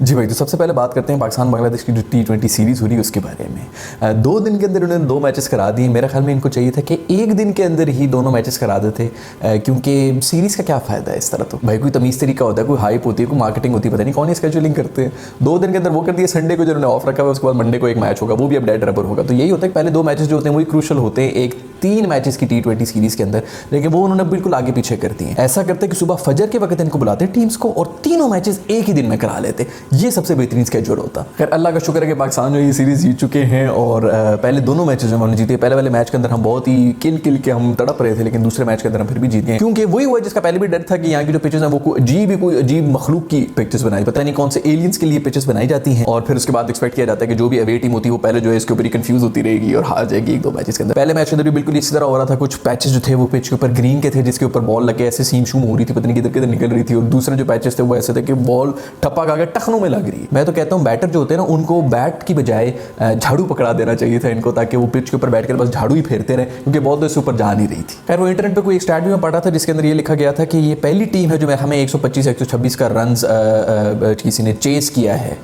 जी भाई, तो सबसे पहले बात करते हैं पाकिस्तान बांग्लादेश की जो T20 सीरीज़ हो रही है उसके बारे में। 2 दिन के अंदर उन्होंने 2 मैचेस करा दिए। मेरे ख्याल में इनको चाहिए था कि 1 दिन के अंदर ही दोनों मैचेस करा देते, क्योंकि सीरीज़ का क्या फ़ायदा है इस तरह। तो भाई कोई तमीज़ तरीका होता है, कोई हाइप होती है, कोई मार्केटिंग होती है, पता नहीं कौन स्केजुलिंग करते हैं। 2 दिन के अंदर वो कर दिए, संडे को जो उन्होंने ऑफ रखा है उसके बाद मंडे को एक मैच होगा, वो भी अब डेड रबर होगा। तो यही होता है कि पहले 2 मैचेस जो होते हैं वही क्रूशल होते हैं एक 3 मैचेस की T20 सीरीज़ के अंदर, लेकिन वो उन्होंने बिल्कुल आगे पीछे कर दिए। ऐसा करते कि सुबह फजर के वक्त इनको बुलाते टीम्स को और तीनों मैचेस एक ही दिन में करा लेते। ये सबसे बेहतरीन स्केड्यूल होता। खैर अल्लाह का शुक्र है कि पाकिस्तान जो ये सीरीज़ जीत चुके हैं और पहले दोनों मैचेस जो हमने जीते। पहले वाले मैच के अंदर हम बहुत ही किल के हम तड़प रहे थे, लेकिन दूसरे मैच के अंदर हम फिर भी जीत गए, क्योंकि वही हुआ जिसका पहले भी डर था कि यहाँ की जो पिचेस हैं वो कोई अजीब मखलूक की पिचेस बनाई, पता नहीं कौन से एलियंस के लिए पिचेस बनाई जाती हैं। और फिर उसके बाद एक्सपेक्ट किया जाता है कि जो भी अवे टीम होती है वो पहले जो है इसके ऊपर ही कंफ्यूज होती रहेगी और हार जाएगी 1-2 मैचेस के अंदर। पहले मैच के अंदर भी बिल्कुल इसी तरह हो रहा था। कुछ पैचेस जो थे वो पिच के ऊपर ग्रीन के थे, जिसके ऊपर बॉल लगे ऐसे सीम शूम हो रही थी, पता नहीं किधर किधर निकल रही थी। और दूसरे जो पैचेस थे वो ऐसे थे कि बॉल ठप्पा खा के टखनों में लग रही है। मैं तो कहता हूँ बैटर जो होते हैं ना उनको बैट की बजाय झाड़ू पकड़ा देना चाहिए था इनको, ताकि वो पिच के ऊपर बैठ कर बस झाड़ू ही फेरते रहे, क्योंकि बॉल तो इससे ऊपर जा नहीं रही थी। खैर वो इंटरनेट पे कोई स्टैट भी मैं पढ़ा था जिसके अंदर ये लिखा गया था कि ये पहली टीम है जो हमें 125-126 का रन किसी ने चेस किया है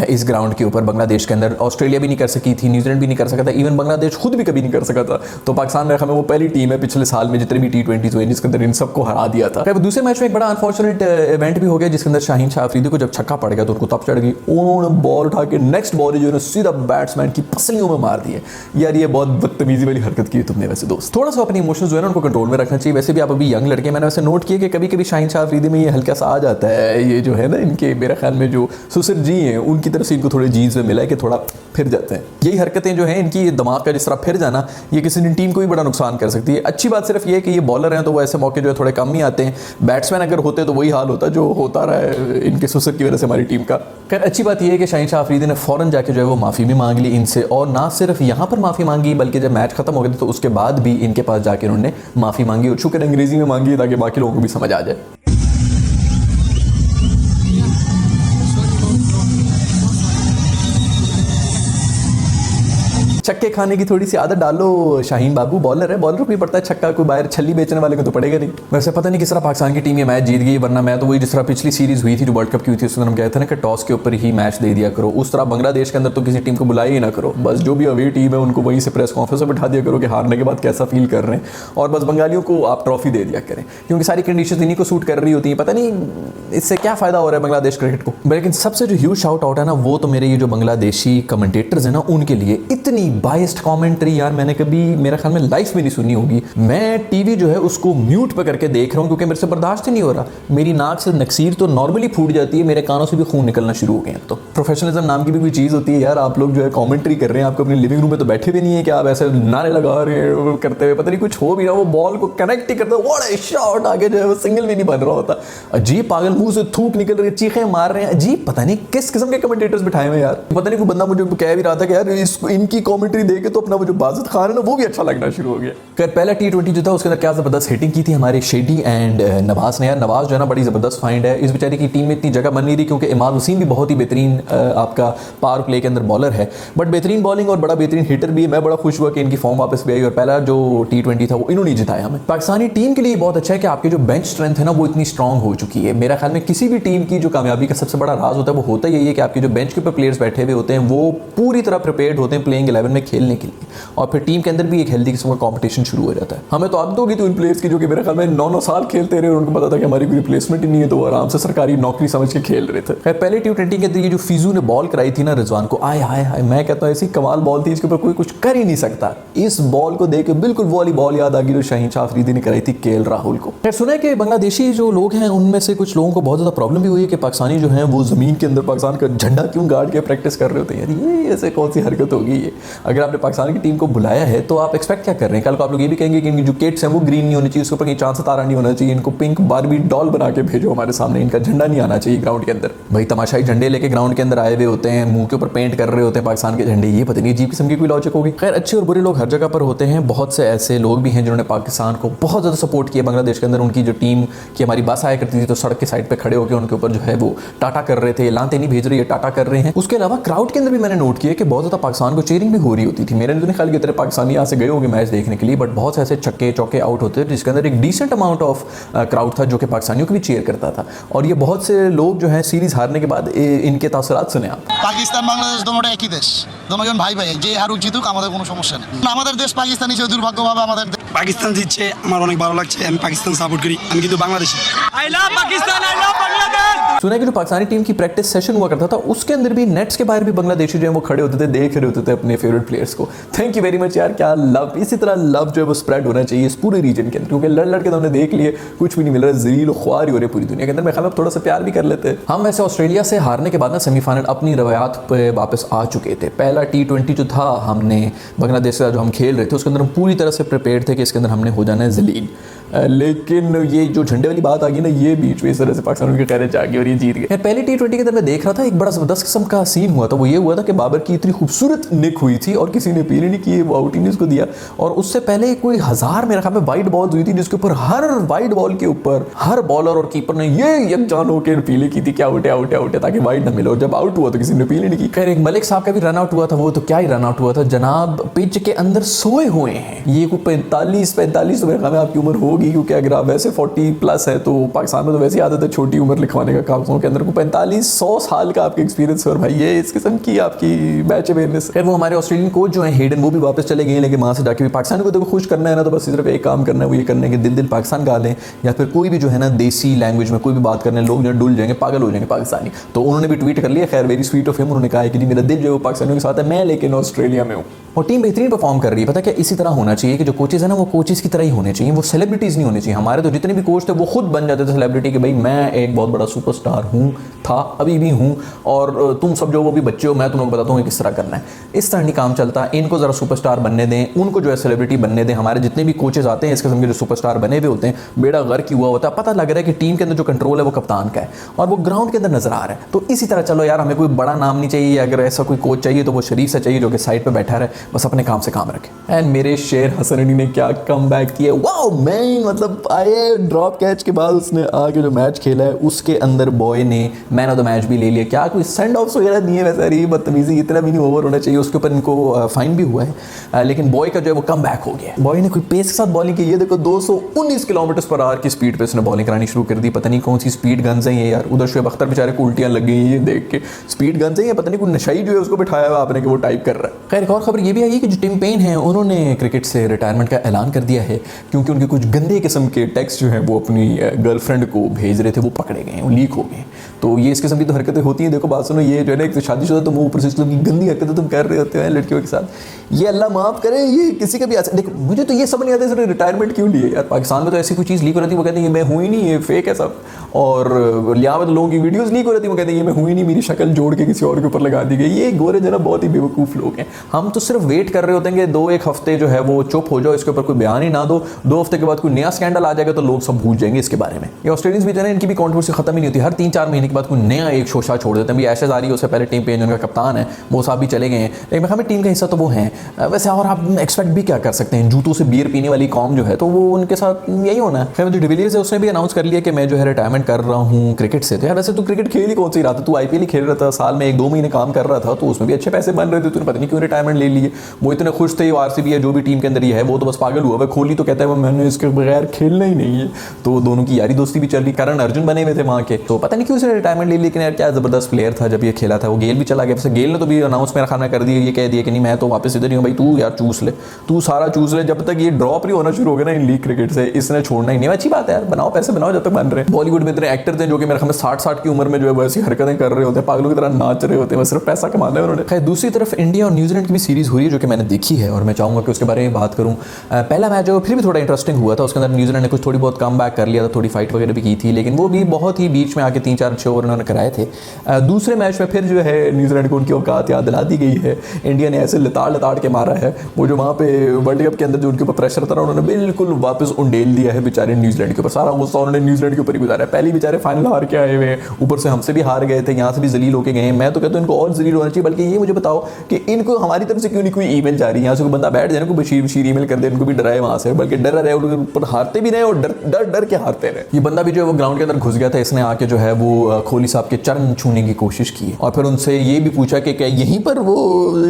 इस ग्राउंड के ऊपर बांग्लादेश के अंदर। ऑस्ट्रेलिया भी नहीं कर सकी थी, न्यूजीलैंड भी नहीं कर सका था, इवन बांग्लादेश खुद भी कभी नहीं कर सका था। तो पाकिस्तान में हमें वो पहली टीम है पिछले साल में जितने भी T20 हुए जिसके अंदर इन सबको हरा दिया था। फिर दूसरे मैच में एक बड़ा अनफॉर्चुनेट इवेंट भी हो गया जिसके अंदर शाहीन शाह अफरीदी को जब छक्का पड़ गया तो उनको तब चढ़ गई। उन्होंने बॉल उठा के नेक्स्ट बॉल जो है सीधा बैट्समैन की पसलियों में मार दी है। यार ये बहुत बदतमीजी वाली हरकत की तुमने। वैसे दोस्त थोड़ा सा अपने इमोशंस जो है ना उनको कंट्रोल में रखना चाहिए। वैसे भी आप अभी यंग लड़के, मैंने वैसे नोट किया कि कभी कभी शाहीन शाह अफरीदी में ये हल्का सा आ जाता है, ये जो है ना इनके मेरे ख्याल में जो सुसर जी हैं उनकी तरफ से इनको थोड़े जीन्स में मिला है कि थोड़ा फिर जाते हैं। यही हरकतें जो हैं इनकी दिमाग का जिस तरह फिर जाना ये किसी ने टीम को भी बड़ा नुकसान कर सकती है। अच्छी बात सिर्फ ये है कि ये बॉलर हैं तो वो ऐसे मौके जो है थोड़े कम ही आते हैं। बैट्समैन अगर होते तो वही हाल होता जो होता रहा है इनके सुसर की वजह से हमारी टीम का। खैर अच्छी बात यह है कि शाहीन शाह अफरीदी ने फौरन जाके जो है वो माफ़ी भी मांग ली इनसे, और ना सिर्फ यहाँ पर माफ़ी मांगी बल्कि जब मैच खत्म हो गया तो उसके बाद भी इनके पास जाके उन्होंने माफ़ी मांगी, और शुक्र अंग्रेजी में मांगी ताकि बाकी लोगों को भी समझ आ जाए। छक्के खाने की थोड़ी सी आदत डालो शाहीन बाबू। बॉलर है, बॉलर को भी पड़ता है छक्का, कोई बाहर छल्ली बेचने वाले को तो पड़ेगा नहीं। वैसे पता नहीं किस तरह पाकिस्तान की टीम ये मैच जीत गई, वरना मैं तो वही जिस तरह पिछली सीरीज हुई थी जो वर्ल्ड कप की हुई थी उसमें हम कहते थे ना कि टॉस के ऊपर ही मैच दे दिया करो, उस तरह बांग्लादेश के अंदर तो किसी टीम को बुलाया ही ना करो। बस जो भी अवे टीम है उनको वहीं से प्रेस कॉन्फ्रेंस में बैठा दिया करो कि हारने के बाद कैसा फील कर रहे हैं, और बस बंगालियों को आप ट्रॉफी दे दिया करें, क्योंकि सारी कंडीशन इन्हीं को सूट कर रही होती है। पता नहीं इससे क्या फ़ायदा हो रहा है बांग्लादेश क्रिकेट को। लेकिन सबसे जो ह्यूज शाउट आउट है ना वो तो मेरे ये जो बांग्लादेशी कमेंटेटर्स हैं ना उनके लिए। इतनी बाइस्ड कमेंट्री यार मैंने कभी मेरे ख्याल में लाइफ में नहीं सुनी होगी। मैं टीवी जो है उसको म्यूट पे करके देख रहा हूँ क्योंकि मेरे से बर्दाश्त ही नहीं हो रहा। मेरी नाक से नक्सीर तो नॉर्मली फूट जाती है, मेरे कानों से भी खून निकलना शुरू हो गए। तो प्रोफेशनलिज्म नाम की भी कोई चीज़ होती है यार। आप लोग जो है कमेंट्री कर रहे हैं, आपको अपनी लिविंग रूम में तो बैठे भी नहीं है कि आप ऐसे नारे लगा रहे हैं करते हुए, पता नहीं कुछ हो भी रहा, वो बॉल को कनेक्ट ही करते व्हाट शॉट आगे जो है वो सिंगल भी नहीं बन रहा होता। अजीब पागल मुंह से थूक निकल रही है, चीखें मार रहे हैं, अजीब पता नहीं किस किस्म के कमेंटेटर्स बिठाए हुए यार। पता नहीं कोई बंदा मुझे कह भी रहा था कि यार इनकी कमेंट्री देख के तो अपना वो जो बाजिद खान है ना वो भी अच्छा लगना शुरू हो गया। खैर पहला T20 जो था उसके अंदर क्या ज़बरदस्त हिटिंग की थी हमारे शेडी एंड नवाज ने। यार नवाज जो है ना बड़ी ज़बरदस्त फाइंड है। इस बेचारे की टीम में इतनी जगह बन नहीं रही क्योंकि इमाद वसीम भी बहुत ही बेहतरीन आपका पावर प्ले के अंदर बॉलर है, बट बेहतरीन बॉलिंग और बड़ा बेहतरीन हिटर भी है। मैं बड़ा खुश हुआ कि इनकी फॉर्म वापस भी आई और पहला जो T20 था वो इन्होंने जिताया हमें। पाकिस्तानी टीम के लिए बहुत अच्छा है कि आपकी जो बेंच स्ट्रेंथ है ना वो इतनी स्ट्रॉन्ग हो चुकी है। मेरा ख्याल में किसी भी टीम की जो कामयाबी का सबसे बड़ा राज होता है वो होता यही है कि आपके जो बेंच के ऊपर प्लेयर्स बैठे हुए होते हैं वो पूरी तरह प्रिपेयर्ड होते हैं प्लेइंग 11 में खेलने के लिए, और फिर टीम के अंदर भी एक हेल्दी किस्म का कॉम्पिटिशन शुरू हो जाता है। हमें तो आदत होगी तो इन प्लेयर्स की जो कि मेरे ख्याल में 9-9 साल खेलते रहे और उनको पता था कि हमारी कोई रिप्लेसमेंट ही नहीं है, तो आराम से सरकारी नौकरी समझ के खेल रहे थे। खैर पहले T20 के अंदर ये जो फिजू ने बॉल कराई थी ना रिजवान को, आय हाय हाय, मैं कहता हूँ ऐसी कमाल बॉल थी इसके ऊपर कोई कुछ कर ही नहीं सकता। इस बॉल को देख के बिल्कुल वो वाली बॉल याद आ गई जो शाहीन शाह अफरीदी ने कराई थी KL राहुल को। खैर सुना है कि बांग्लादेशी जो लोग हैं उनमें से कुछ लोगों को बहुत ज़्यादा प्रॉब्लम भी हुई है कि पाकिस्तानी जो हैं वो ज़मीन के अंदर पाकिस्तान का झंडा क्यों गाड़ के प्रैक्टिस कर रहे होते हैं। यार ये ऐसे कौन सी हरकत होगी ये। अगर आपने पाकिस्तान की टीम को बुलाया है तो आप एक्सपेक्ट क्या कर रहे हैं। कल को आप लोग ये भी कहेंगे कि इनकी जो किट्स हैं वो ग्रीन नहीं होनी चाहिए, उसके ऊपर कहीं चांद सितारा नहीं होना चाहिए, इनको पिंक बारबी डॉल बना के भेजो हमारे सामने, इनका झंडा नहीं आना चाहिए ग्राउंड के अंदर। भाई तमाशाई झंडे लेके ग्राउंड के अंदर आए हुए होते हैं, मुंह के ऊपर पेंट कर रहे होते हैं पाकिस्तान के झंडे, ये पता नहीं अजीब किस्म की कोई लॉजिक होगी। खैर अच्छे और बुरे लोग हर जगह पर होते हैं। बहुत से ऐसे लोग भी हैं जिन्होंने पाकिस्तान को बहुत ज़्यादा सपोर्ट किया बांग्लादेश के अंदर। उनकी जो टीम की हमारी बस आया करती थी तो सड़क के साइड पर खड़े होकर उनके ऊपर जो है वो टाटा कर रहे थे, लांते नहीं भेज रही है, टाटा कर रहे हैं। उसके अलावा क्राउड के अंदर भी मैंने नोट किया कि बहुत ज़्यादा पाकिस्तान को चीयरिंग भी हो हो रही होती थी। मेरे तो नहीं ख्याल कि इतने पाकिस्तानी यहाँ से गए होंगे मैच देखने के लिए, बट बहुत से ऐसे छक्के चौके आउट होते थे जिसके अंदर एक डिसेंट अमाउंट ऑफ क्राउड था जो कि पाकिस्तानियों को भी चीयर करता था। और ये बहुत से लोग जो हैं सीरीज़ हारने के बाद इनके तासुरात सुने आप। পাকিস্তান বাংলাদেশ দুটোটা একই দেশ, দুজন ভাই ভাই, যে হারুক জিতুক আমাদের কোনো সমস্যা নেই। আমাদের দেশ পাকিস্তান হিসেবে দুর্ভাগ্যভাবে আমাদের পাকিস্তান জিতছে, আমার অনেক ভালো লাগছে, আমি পাকিস্তান সাপোর্ট করি, আমি কিন্তু Bangladeshi. I love Pakistan, I love Bangladesh. सुना कि जो पाकिस्तानी टीम की प्रैक्टिस सेशन हुआ करता था उसके अंदर भी नेट्स के बाहर भी बांग्लादेशी जो है वो खड़े होते थे, देख रहे होते थे अपने फेवरेट प्लेयर्स को। थैंक यू वेरी मच यार, क्या लव, इसी तरह लव जो है वो स्प्रेड होना चाहिए इस पूरे रीजन के अंदर, क्योंकि लड़ लड़ के तो हमने देख लिए कुछ भी नहीं मिल रहा, जलील ख्वार हो रहे पूरी दुनिया के अंदर। मैं थोड़ा सा प्यार भी कर लेते हैं हम। वैसे ऑस्ट्रेलिया से हारने के बाद ना सेमीफाइनल अपनी रवायात पे वापस आ चुके थे। पहला T20 जो था हमने बांग्लादेश से जो हम खेल रहे थे उसके अंदर हम पूरी तरह से प्रिपेयर थे कि इसके अंदर हमने हो जाना है जलील, लेकिन ये जो झंडे वाली बात आ गई ना, ये बीच में इस तरह से पाकिस्तान उनके खैर आ गई और ये जीत गए। पहले T20 के अंदर मैं देख रहा था एक बड़ा ज़बरदस्त किस्म का सीन हुआ था। वो ये हुआ था कि बाबर की इतनी खूबसूरत निक हुई थी और किसी ने अपील नहीं की, वो आउट ही नहीं उसको दिया। और उससे पहले कोई 1000 मेरे ख्याल में वाइड बॉल हुई थी जिसके ऊपर हर वाइड बॉल के ऊपर हर बॉलर और कीपर ने ये यकजान होकर अपीलें की थी कि आउट है आउट है आउट है, ताकि वाइड ना मिले। और जब आउट हुआ तो किसी ने अपील नहीं की। खैर एक मलिक साहब का भी रन आउट हुआ था, वो तो क्या ही रन आउट हुआ था जनाब, पिच के अंदर सोए हुए हैं। ये कोई 45 तो मेरे ख्याल में आपकी उम्र होगी, क्योंकि अगर आप वैसे 40+ है तो पाकिस्तान में तो वैसे ही आदत है छोटी उम्र लिखवाने का कागजों के अंदर। को 45-100 साल का आपके एक्सपीरियंस और भाई ये इस किस्म की आपकी मैच अवेयरनेस। खैर वो हमारे ऑस्ट्रेलियन कोच जो है हेडन, वो भी वापस चले गए, लेकिन वहाँ से जाके भी पाकिस्तान को देखो खुश करना है ना, तो बस सिर्फ एक काम करना है, वो ये करना है कि दिल दिल पाकिस्तान गा लें, या फिर कोई भी जो है ना देसी लैंग्वेज में कोई भी बात करने लोग जो डुल जाएंगे, पागल हो जाएंगे पाकिस्तानी। तो उन्होंने भी ट्वीट कर लिया, खैर वेरी स्वीट ऑफ हिम, उन्होंने कहा कि जी मेरा दिल जो है वो पाकिस्तानियों के साथ है, मैं लेकिन ऑस्ट्रेलिया में हूँ। और टीम बेहतरीन परफॉर्म कर रही है। पता क्या, इसी तरह होना चाहिए कि जो कोचेज है ना वो कोचेज की तरह ही होने चाहिए, वो सेलिब्रिटीज़ नहीं होने चाहिए। हमारे तो जितने भी कोच थे वो खुद बन जाते थे सेलिब्रिटी कि भाई मैं एक बहुत बड़ा सुपरस्टार हूँ, था, अभी भी हूँ, और तुम सब जो वो भी बच्चे हो, मैं तुम लोग बताता हूँ किस तरह करना है। इस तरह नहीं काम चलता। इनको ज़रा सुपरस्टार बनने दें, उनको जो है सेलिब्रिटी बनने दें। हमारे जितने भी कोचेज आते हैं इस किस्म के जो सुपरस्टार बने हुए होते हैं, बेड़ा गर्क हुआ होता है, पता लग रहा है कि टीम के अंदर जो कंट्रोल है वो कप्तान का है और वो ग्राउंड के अंदर नजर आ रहा है। तो इसी तरह चलो यार, हमें कोई बड़ा नाम नहीं चाहिए, अगर ऐसा कोई कोच चाहिए तो वो शरीफ से चाहिए जो कि साइड पर बैठा रहे, बस अपने काम से काम रखे। एंड मेरे शेर हसन अली ने क्या कम बैक किया, वाओ मैन, मतलब आए ड्रॉप कैच के बाद उसने आगे जो मैच खेला है उसके अंदर बॉय ने मैन ऑफ द मैच भी ले लिया। क्या कोई सेंड ऑफ वगैरह नहीं है, वैसे रही बदतमीजी, इतना भी नहीं ओवर होना चाहिए। उसके ऊपर इनको फाइन भी हुआ है, लेकिन बॉय का जो है वो कम बैक हो गया। बॉय ने कोई पेस के साथ बॉलिंग की, ये देखो 219 किलोमीटर/आवर की स्पीड पे उसने बॉलिंग करानी शुरू कर दी। पता नहीं कौन सी स्पीड गन्स हैं ये यार। उधर शुएब अख्तर बेचारे को उल्टियां लग गई ये देख के, स्पीड गन्स हैं ये, पता नहीं कोई नशाई जो है उसको बिठाया हुआ आपने कि वो टाइप कर रहा है। खैर एक और खबर ये भी आई है कि जो टिम पेन है उन्होंने क्रिकेट से रिटायरमेंट का ऐलान कर दिया है, क्योंकि उनके कुछ गंदे किस्म के टेक्स्ट जो हैं वो अपनी गर्लफ्रेंड को भेज रहे थे, वो पकड़े गए, वो लीक हो गए। तो ये इस किस्म की तो हरकतें होती हैं। देखो बात सुनो, ये जो है ना एक तो शादीशुदा तुम ऊपर से इस किस्म की गंदी हरकतें तुम कर रहे होते हैं लड़कियों के साथ, ये अल्लाह माफ़ करे, ये किसी का भी देखो मुझे तो ये समझ नहीं आता इसने रिटायरमेंट क्यों लिए यार। पाकिस्तान में तो ऐसी कोई चीज़ लीक हो रही थी, वो कहते हैं ये मैं हुई नहीं, ये फेक है सब। और लियावत लोगों की वीडियोस लीक हो रही थी, वो कहते हैं ये मैं हुई नहीं, मेरी शक्ल जोड़ के किसी और के ऊपर लगा दी गई। ये गोरे जना बहुत ही बेवकूफ़ लोग हैं। हम तो सिर्फ वेट कर रहे होते हैं कि 2-1 हफ्ते जो है वो चुप हो जाओ, इसके ऊपर कोई बयान ही ना दो, 2 हफ्ते के बाद कोई नया स्कैंडल आ जाएगा तो लोग सब भूल जाएंगे इसके बारे में। ये ऑस्ट्रेलियंस भी जो है इनकी भी कॉन्ट्रोवर्सी खत्म ही नहीं होती, हर 3-4 महीने के बाद कोई नया एक शोशा छोड़ देते हैं। भी ऐशा जारी उससे पहले टीम पे उनका कप्तान है, वो साहब भी चले गए हैं, लेकिन हमें टीम का हिस्सा तो वो हैं। वैसे और आप एक्सपेक्ट भी क्या कर सकते हैं, जूतों से बियर पीने वाली कौम जो है तो वो उनके साथ यही होना है। खैर जो डिविलियर्स है उसने भी अनाउंस कर लिया कि मैं जो है रिटायरमेंट कर रहा हूँ क्रिकेट से। तो यार वैसे तू क्रिकेट खेल ही कौन सी रहा था, तू IPL ही खेल रहा था, साल में 1-2 महीने काम कर रहा था, तो उसमें भी अच्छे पैसे बन रहे थे, तूने पता नहीं क्यों रिटायरमेंट ले लिए। वो इतने खुश थे, RCB है जो भी टीम के अंदर ये है वो तो बस पागल हुआ। कोहली तो कहता है मैंने इसके बगैर खेलना ही नहीं है, तो दोनों की यारी दोस्ती भी चल रही। करण अर्जुन बने हुए थे वहाँ के, तो पता नहीं क्यों उसने रिटायरमेंट ले ली, लेकिन यार क्या ज़बरदस्त प्लेयर था जब ये खेला था। वो गेल भी चला गया, वैसे गेल ने तो भी अनाउंस मेरा खाना कर दिया, ये कह दिया कि नहीं मैं तो वापस इधर ही हूँ, भाई तू यार चूस ले, तू सारा चूस ले, जब तक ये ड्रॉप नहीं होना शुरू हो गया ना इन लीग क्रिकेट से, इसने छोड़ना ही नहीं। अच्छी बात है यार, बनाओ पैसे बनाओ जब तक बन रहे हैं। बॉलीवुड में इतने एक्टर थे जो कि मेरे ख्याल में 60 की उम्र में जो है वैसी हरकतें कर रहे होते हैं, पागलों की तरह नाच रहे होते हैं, सिर्फ पैसा कमाना है उन्होंने। खैर दूसरी तरफ इंडिया और न्यूजीलैंड की भी सीरीज हुई है जो कि मैंने देखी है और मैं चाहूँगा कि उसके बारे में बात करूँ। पहला मैच जो फिर भी थोड़ा इंटरेस्टिंग हुआ था, उसके अंदर न्यूजीलैंड ने कुछ थोड़ी बहुत कम बैक कर लिया था, थोड़ी फाइट वगैरह भी की थी, लेकिन वो भी बहुत ही बीच में आके 3-4 ओवर उन्होंने कराए थे। दूसरे मैच में फिर जो है न्यूजीलैंड को उनकी औकात याद दिला दी गई है। इंडिया ने ऐसे लताड़ के मारा है, वो जो वहाँ पे वर्ल्ड कप के अंदर जो उनके ऊपर प्रेशर था उन्होंने बिल्कुल वापस उंडेल दिया है बेचारे न्यूजीलैंड के ऊपर। सारा गुस्सा उन्होंने न्यूजीलैंड के ऊपर ही गुजारा है। पहले ही बेचारे फाइनल हार के आए हुए हैं, ऊपर से हमसे भी हार गए थे, यहाँ से भी जलील होके गए। मैं तो कहता हूँ इनको और जलील होना चाहिए। बल्कि ये मुझे बताओ कि इनको हमारी तरफ से क्यों नहीं कोई ईमेल जा रही है, यहाँ से कोई बंदा बैठ जाए, बशीर ईमेल कर दे, इनको भी डराए वहाँ से, बल्कि डर रहे उनके ऊपर हारते भी नहीं और डर डर के हारते रहे। ये बंदा भी जो है वो ग्राउंड के अंदर घुस गया था, इसने आके जो है वो कोहली साहब के चरण छूने की कोशिश की और फिर उनसे ये भी पूछा कि क्या यहीं पर वो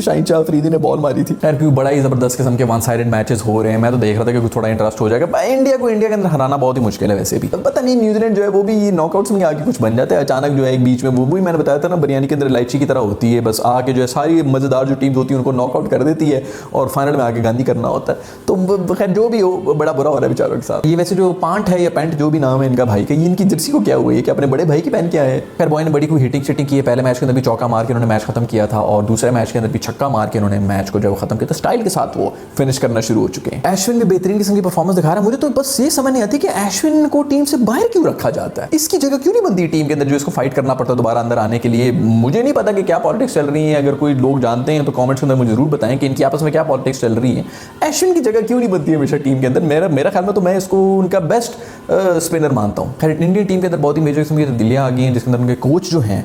शाहीन शाह अफरीदी ने बॉल मारी थी। खैर क्योंकि बड़ा ही जबरदस्त किस्म के वन साइडेड मैचेस हो रहे हैं, मैं तो देख रहा था कि कुछ थोड़ा इंटरेस्ट हो जाएगा। इंडिया को इंडिया के अंदर हराना बहुत ही मुश्किल है वैसे भी, पता नहीं न्यूजीलैंड जो है वो भी नॉकआउट्स में आके कुछ बन जाता है अचानक जो है एक बीच में, वो भी मैंने बताया था ना बिरयानी के अंदर इलायची की तरह होती है, बस आके जो है सारी मजेदार जो टीम्स होती है उनको नॉकआउट कर देती है और फाइनल में आके गांधी करना होता है। तो खैर जो भी हो बड़ा बुरा हो रहा है बेचारों के साथ। ये वैसे जो पांट है या पैंट जो भी नाम है इनका भाई का, ये इनकी जर्सी को क्या हुआ है कि अपने बड़े भाई की पहन के आए हैं। खैर बॉय ने बड़ी कोई हिटिंग शिटिंग की है, पहले मैच के अंदर भी चौका मार के उन्होंने मैच खत्म किया था और दूसरे मैच के अंदर भी छक्का मार के उन्होंने मैच को जो खत्म किया था, स्टाइल के साथ वो फिनिश करना शुरू हो चुके हैं। अश्विन भी बेहतरीन किस्म की परफॉर्मेंस दिखा रहा है। मुझे तो बस ये समझ नहीं आती कि अश्विन को टीम से बाहर क्यों रखा जाता है, इसकी जगह क्यों नहीं बनती टीम के अंदर जो इसको फाइट करना पड़ता है दोबारा अंदर आने के लिए। मुझे नहीं पता कि क्या पॉलिटिक्स चल रही है, अगर कोई लोग जानते हैं तो कमेंट्स के अंदर मुझे जरूर बताएं कि इनकी आपस में क्या पॉलिटिक्स चल रही है। अश्विन की जगह क्यों नहीं बनती है हमेशा टीम के अंदर। मेरा ख्याल में तो मैं इसको उनका बेस्ट स्पिनर मानता हूँ। खैर इंडियन टीम के अंदर बहुत ही मेजर किस्म की तब्दीलियाँ आ गई हैं, जिसके अंदर उनके कोच जो हैं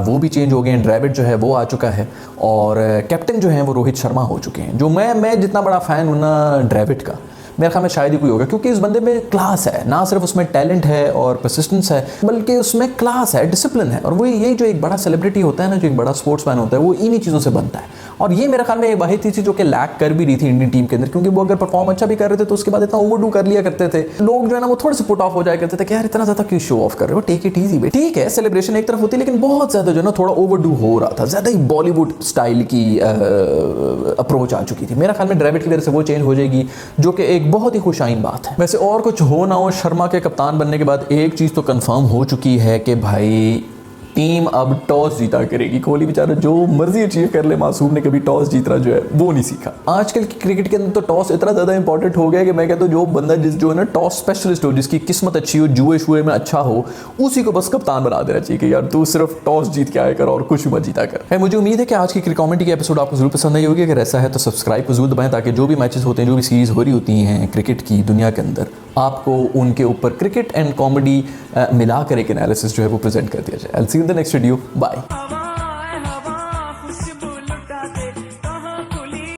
वो भी चेंज हो गए हैं। ड्रेविड जो है वो आ चुका है और कैप्टन जो है वो रोहित शर्मा हो चुके हैं। जो मैं जितना बड़ा फ़ैन हूँ ना ड्रेविड का, मेरे ख्याल में शायद ही कोई होगा, क्योंकि इस बंदे में क्लास है, ना सिर्फ उसमें टैलेंट है और परसिस्टेंस है बल्कि उसमें क्लास है, डिसिप्लिन है। और वो यही जो एक बड़ा सेलिब्रिटी होता है ना, जो एक बड़ा स्पोर्ट्समैन होता है, वो इन्हीं चीज़ों से बनता है। और ये मेरे ख्याल में एक वाहिद चीज़ जो कि लैक कर भी रही थी इंडियन टीम के अंदर, क्योंकि वो अगर परफॉर्म अच्छा भी कर रहे थे तो उसके बाद इतना ओवरडू कर लिया करते थे लोग, जो है ना वो थोड़े से पुट ऑफ हो जाया करते थे कि यार इतना ज़्यादा क्यों शो ऑफ कर रहे हो, टेक इट ईजी। ठीक है सेलिब्रेशन एक तरफ होती है, लेकिन बहुत ज़्यादा जो है ना थोड़ा ओवरडू हो रहा था, ज़्यादा ही बॉलीवुड स्टाइल की अप्रोच आ चुकी थी। मेरा ख्याल में ड्रेविड की वजह से वो चेंज हो जाएगी, जो कि एक बहुत ही खुशाइन बात है। वैसे और कुछ हो ना हो, शर्मा के कप्तान बनने के बाद एक चीज़ तो कंफर्म हो चुकी है कि भाई टीम अब टॉस जीता करेगी। कोहली बेचारा जो मर्जी अचीव कर ले, मासूम ने कभी टॉस जीतना जो है वो नहीं सीखा। आजकल की क्रिकेट के अंदर तो टॉस इतना ज़्यादा इंपॉर्टेंट हो गया कि मैं कहता हूँ जो बंदा जो है ना टॉस स्पेशलिस्ट हो, जिसकी किस्मत अच्छी हो, जुए शुए में अच्छा हो, उसी को बस कप्तान बना देना चाहिए कि यार तू सिर्फ टॉस जीत के आया कर और कुछ मत जीता कर। है मुझे उम्मीद है कि आज की कॉमेडी की एपिसोड आपको जरूर पसंद आई होगी। अगर ऐसा है तो सब्सक्राइब को जरूर दबाएं, ताकि जो भी मैचेस होते हैं, जो भी सीरीज़ हो रही होती हैं क्रिकेट की दुनिया के अंदर, आपको उनके ऊपर क्रिकेट एंड कॉमेडी मिलाकर एक एनालिसिस जो है वो प्रेजेंट कर दिया जाए। I will see you in the next video. Bye.